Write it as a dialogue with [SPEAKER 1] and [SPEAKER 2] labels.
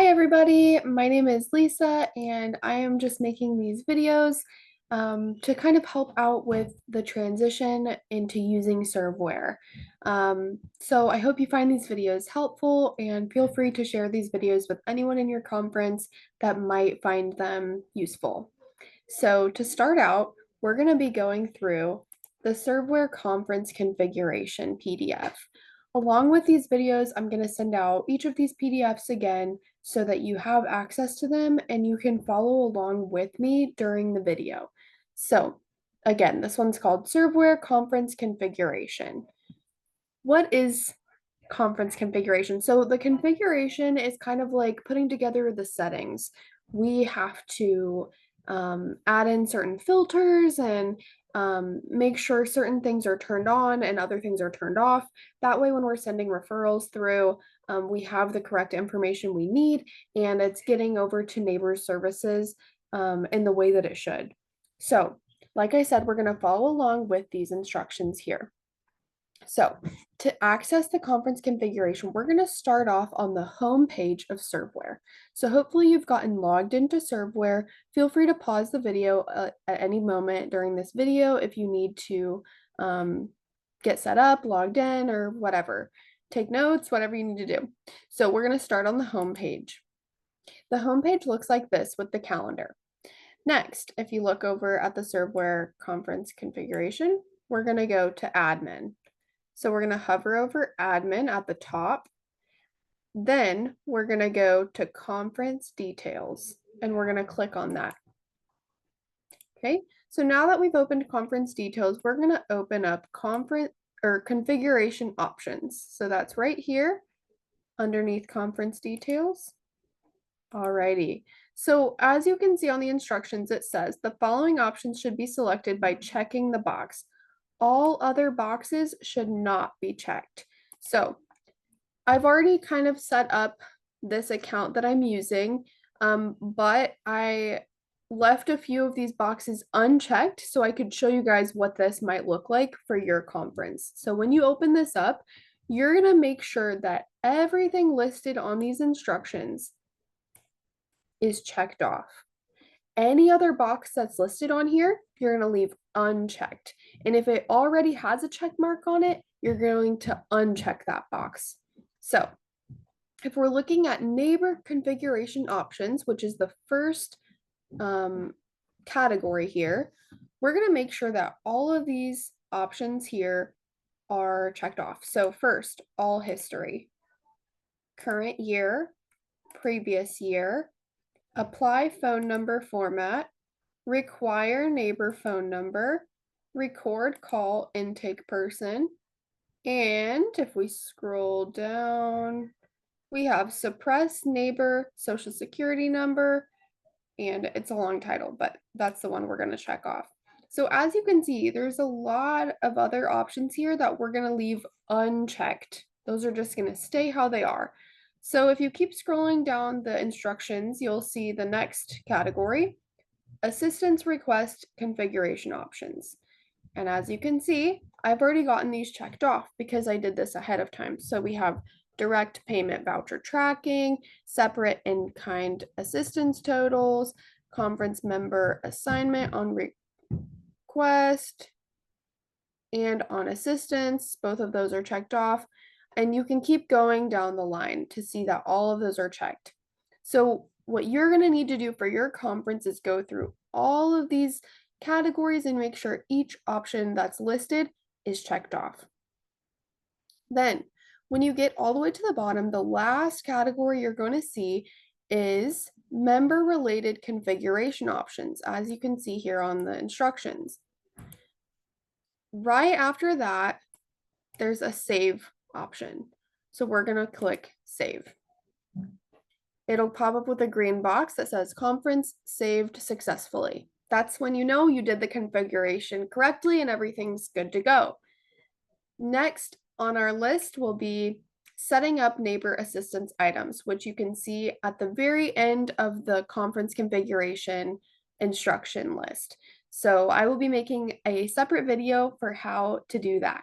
[SPEAKER 1] everybody, my name is Lisa and I am just making these videos to kind of help out with the transition into using ServWare. So I hope you find these videos helpful and feel free to share these videos with anyone in your conference that might find them useful. So to start out, we're going to be going through the ServWare conference configuration PDF. Along with these videos, I'm going to send out each of these PDFs again so that you have access to them and you can follow along with me during the video. So again, this one's called ServWare Conference Configuration. What is conference configuration? So the configuration is kind of like putting together the settings. We have to add in certain filters and make sure certain things are turned on and other things are turned off. That way, when we're sending referrals through, we have the correct information we need and it's getting over to neighbor services in the way that it should. So, like I said, we're going to follow along with these instructions here. So to access the conference configuration, we're going to start off on the home page of ServWare. So hopefully you've gotten logged into ServWare. Feel free to pause the video at any moment during this video if you need to get set up, logged in, or whatever. Take notes, whatever you need to do. So we're going to start on the home page. The home page looks like this with the calendar. Next, if you look over at the ServWare conference configuration, we're going to go to admin. So we're going to hover over admin at the top. Then we're going to go to conference details and we're going to click on that. Okay, so now that we've opened conference details, we're going to open up conference or configuration options. So that's right here underneath conference details. Alrighty. So as you can see on the instructions, it says the following options should be selected by checking the box. All other boxes should not be checked. So I've already kind of set up this account that I'm using, but I left a few of these boxes unchecked so I could show you guys what this might look like for your conference. So when you open this up, you're going to make sure that everything listed on these instructions is checked off. Any other box that's listed on here, you're going to leave unchecked. And if it already has a check mark on it, you're going to uncheck that box. So if we're looking at neighbor configuration options, which is the first category here, we're going to make sure that all of these options here are checked off. So first, all history, current year, previous year, apply phone number format, require neighbor phone number, record call intake person, and if we scroll down, we have suppress neighbor social security number, and it's a long title, but that's the one we're going to check off. So as you can see, there's a lot of other options here that we're going to leave unchecked. Those are just going to stay how they are. So if you keep scrolling down the instructions, you'll see the next category, assistance request configuration options. And as you can see, I've already gotten these checked off because I did this ahead of time. So we have direct payment voucher tracking, separate in-kind assistance totals, conference member assignment on request, and on assistance. Both of those are checked off. And you can keep going down the line to see that all of those are checked. So what you're going to need to do for your conference is go through all of these categories and make sure each option that's listed is checked off. Then, when you get all the way to the bottom, the last category you're going to see is member-related configuration options, as you can see here on the instructions. Right after that, there's a save option. So we're going to click save. It'll pop up with a green box that says conference saved successfully. That's when you know you did the configuration correctly and everything's good to go. Next on our list will be setting up neighbor assistance items, which you can see at the very end of the conference configuration instruction list. So I will be making a separate video for how to do that.